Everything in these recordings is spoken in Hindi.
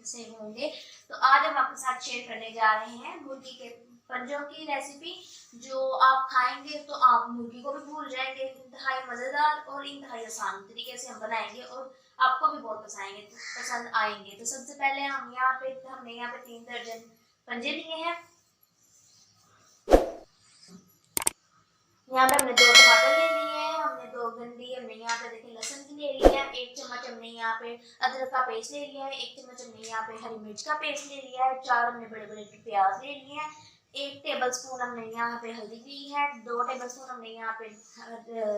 से होंगे। तो आज हम आपके साथ शेयर करने जा रहे हैं मुर्गी के पंजों की रेसिपी, जो आप खाएंगे तो आप मुर्गी को भी भूल जाएंगे। इंतहाई मज़ेदार और इंतहाई आसान तरीके से हम बनाएंगे और आपको भी बहुत पसंद आएंगे। तो सबसे पहले हमने यहाँ पे 3 दर्जन पंजे लिए हैं। यहाँ पे हमने 2 टमाटर ले लिए हैं, हमने 2 गंडी हमने यहाँ पे देखिए लहसुन की ले लिया है, 1 चम्मच हमने यहाँ पे अदरक का पेस्ट ले लिया है, 1 चम्मच हमने यहाँ पे हरी मिर्च का पेस्ट ले लिया है, 4 हमने बड़े बड़े प्याज ले लिए हैं, 1 टेबलस्पून हमने यहाँ पे हल्दी ली है, 2 टेबलस्पून हमने यहाँ पे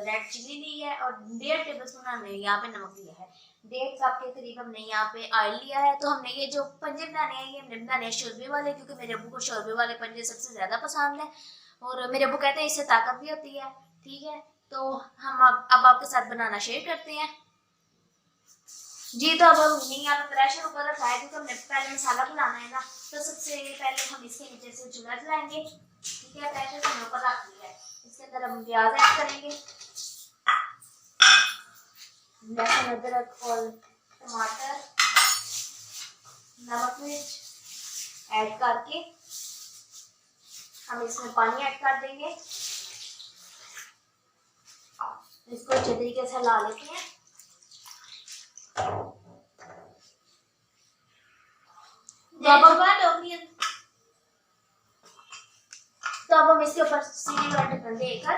रेड चिली ली है और 1.5 टेबलस्पून हमने यहाँ पे नमक लिया है। 1.5 कप के करीब हमने यहाँ पे ऑयल लिया है। तो हमने ये जो पंजे बनाने हैं, ये हमने बनाने हैं शोरबे वाले, क्योंकि मेरे अब्बू को शोरबे वाले पंजे सबसे ज्यादा पसंद है और मेरे अब्बू कहते हैं इससे ताकत भी होती है। ठीक है, तो हम अब आपके साथ बनाना शेयर करते हैं जी। तो अब हमने यहाँ पे प्रेशर कुकर रखा है, क्योंकि हमने पहले मसाला बनाना है ना। तो सबसे पहले हम इसके नीचे से चूल्हा जलाएंगे। ठीक है, प्रेशर हमने ऊपर रख लिया है। इसके अंदर हम प्याज ऐड करेंगे, लहसुन अदरक और टमाटर, नमक मिर्च ऐड करके हम इसमें पानी ऐड कर देंगे। इसको अच्छे तरीके से हिला लेते हैं। तो अब हम इसके ऊपर सीटी का ढक्कन देकर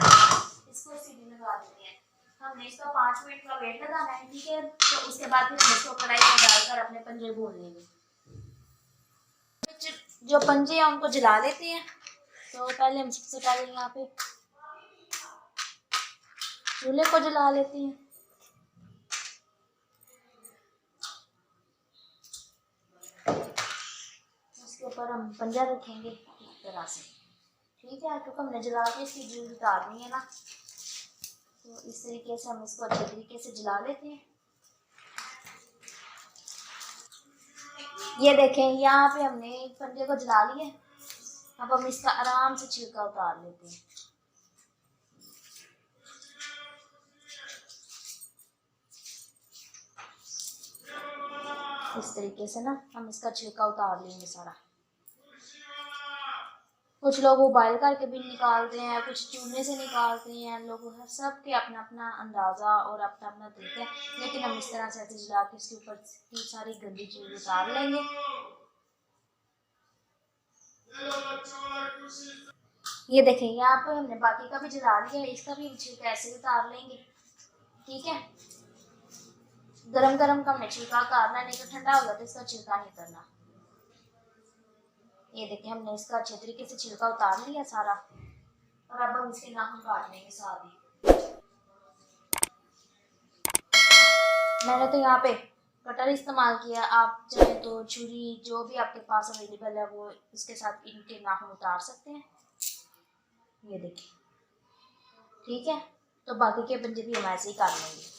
इसको सीटी लगा देते हैं। हमने इसका 5 मिनट का वेट लगाना है। ठीक है, तो उसके बाद फिर हम इसको कढ़ाई में डालकर अपने पंजे भून लेंगे। जो पंजे हैं उनको जला लेते हैं। तो पहले हम सबसे पहले यहाँ पे चूल्हे को जला लेते हैं। उसके ऊपर हम पंजा रखेंगे इस तरह से। ठीक है, क्योंकि हमने जला के इसकी जून उतारनी है ना। तो इस तरीके से हम इसको अच्छे तरीके से जला लेते हैं। ये देखें, यहाँ पे हमने एक पंजे को जला लिया। अब हम इसका आराम से छिलका उतार लेते हैं। इस तरीके से ना हम इसका छिलका उतार लेंगे सारा। कुछ लोग उबाइल करके भी निकालते हैं, कुछ चूल्हे से निकालते हैं। लोग सबके अपना अपना अंदाज़ा और अपना अपना तरीका है, लेकिन हम इस तरह से ऐसे जला के इसके ऊपर की सारी गंदी चीज़ उतार लेंगे। ये देखें, यहाँ पर हमने बाकी का भी जला लिया है, इसका भी छिलका ऐसे उतार लेंगे। ठीक है, गरम गरम का हमने छिलका उतारना, नहीं तो ठंडा होगा तो इसका छिलका नहीं उतरना। ये देखिए, हमने इसका अच्छे तरीके से छिलका उतार लिया सारा। और अब हम इसके नाखून काट लेंगे साथ ही। मैंने तो यहाँ पे कटर इस्तेमाल किया, आप चाहे तो छुरी, जो भी आपके पास अवेलेबल है वो इसके साथ इनके नाखून उतार सकते हैं। ये देखिए, ठीक है, तो बाकी के पंजे भी हम ऐसे ही काट लेंगे।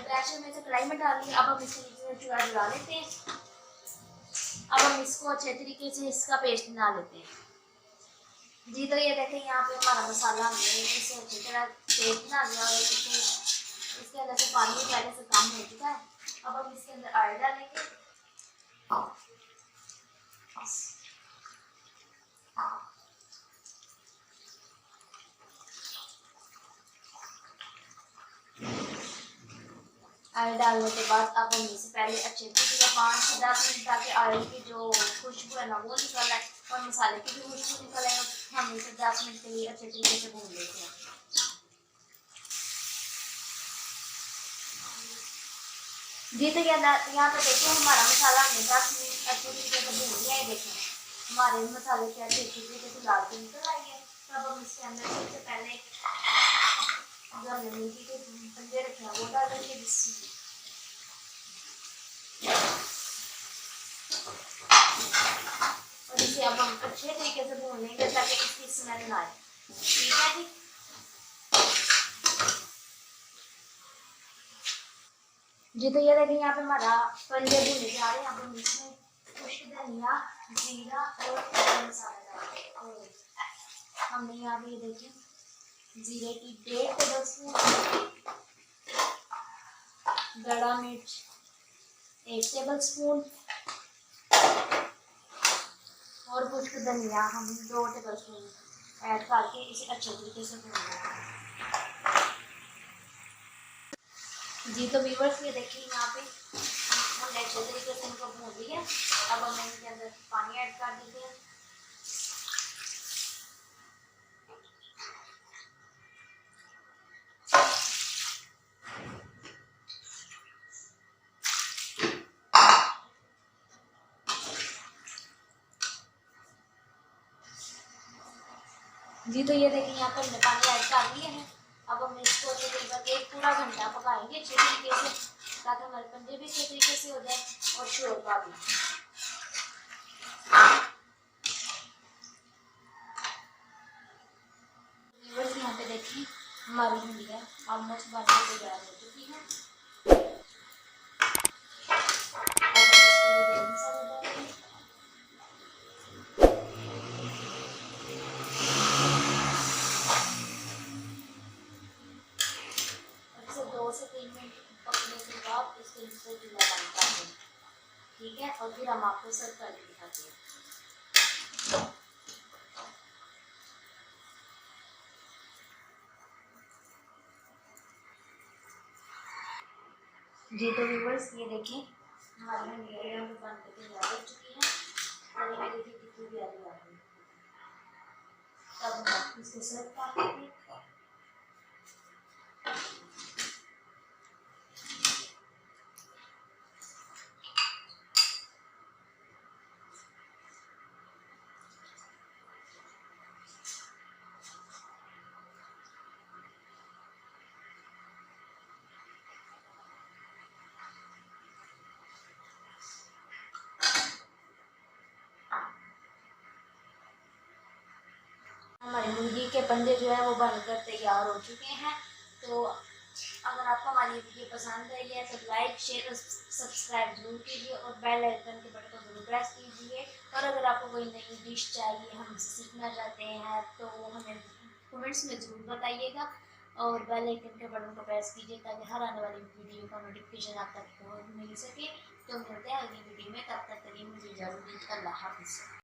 प्रेशर में से कढ़ाई में डाल लिया। अब हम इसके नीचे चूल्हा जला लेते हैं। अब हम इसको अच्छे तरीके से इसका पेस्ट बना लेते हैं जी। तो ये देखें, यहाँ पे हमारा मसाला हमने इसे अच्छी तरह पेस्ट बना लिया और इसके अंदर से पानी भी पहले से कम हो चुका है। अब हम इसके अंदर ऑयल डालेंगे। ऑयल डालने के बाद अब हम इसे पहले अच्छे से 5 से 10 मिनट ताकि ऑयल की जो खुशबू है ना वो निकल आए और मसाले की भी खुशबू निकल आए। हम इसे 10 मिनट के लिए अच्छे तरीके से भून लेते हैं जी। तो यहाँ पे देखिए, हमारा मसाला हमने 10 मिनट अच्छे तरीके से भून लिया है। देखें, हमारे मसाले की अच्छे तरीके से लाल के निकल आई है। तब हम इसके अंदर सबसे पहले जो हमने मुर्गी के पंजे रखे हैं वो डाल देंगे। और इसे अब हम अच्छे तरीके से भून लेंगे ताकि इसकी स्मेल ना आए। ठीक है जी। तो ये देखिए, यहाँ पे हमारा पंजे भूने जा रहे हैं। अब हम इसमें खुश्क धनिया, जीरा और मसाला डालेंगे। हमने यहाँ पे देखिए जीरे की 1.5 टेबलस्पून, बड़ा मिर्च 1 टेबल स्पून और खुश्क धनिया हम 2 टेबल स्पून ऐड करके इसे अच्छे तरीके से भूनना है। जी तो व्यूअर्स ये देखिए यहाँ पे हमने अच्छे तरीके से इनको भून लिया। अब हमने इनके अंदर पानी ऐड कर देते हैं। जी तो ये देखिए यहाँ पे हमने पानी ऐड कर लिया है। अब हम इसको तकरीबन 1 पूरा घंटा पकाएंगे अच्छे तरीके से, ताकि हमारे पंजे भी अच्छे तरीके से हो जाए और शोरबा भी। व्यूअर्स यहाँ पे देखिए हमारी भिंडियाँ ऑलमोस्ट बनने को तैयार हो चुकी है। अब हम इसमें गरम मसाला डालेंगे। इसे 2 से 3 मिनट पकने के बाद इसके नीचे चूल्हा बंद कर देंगे, ठीक है। और फिर हम आपको सर्व करके दिखाते हैं। जी तो व्यूअर्स ये देखिए हमारी भिंडियाँ यहाँ पे बन के तैयार हो चुकी है। तरी में देखिए कितनी प्यारी आ रही है। तब हम इसको सर्व कर देते हैं। हमारी मुर्गी के पंजे जो है वो बनकर तैयार हो चुके हैं। तो अगर आपको हमारी वीडियो पसंद आई है तो लाइक शेयर और सब्सक्राइब जरूर कीजिए और बेल आइकन के बटन को जरूर प्रेस कीजिए। और अगर आपको कोई नई डिश चाहिए, हमसे सीखना चाहते हैं, तो हमें कमेंट्स में ज़रूर बताइएगा और बेल आइकन के बटन को प्रेस कीजिए ताकि हर आने वाली वीडियो का नोटिफिकेशन आप तक मिल सके। तो मिलते हैं अगली वीडियो में, तब तक के लिए मुझे इजाज़त दीजिए। अल्लाह हाफ़िज़।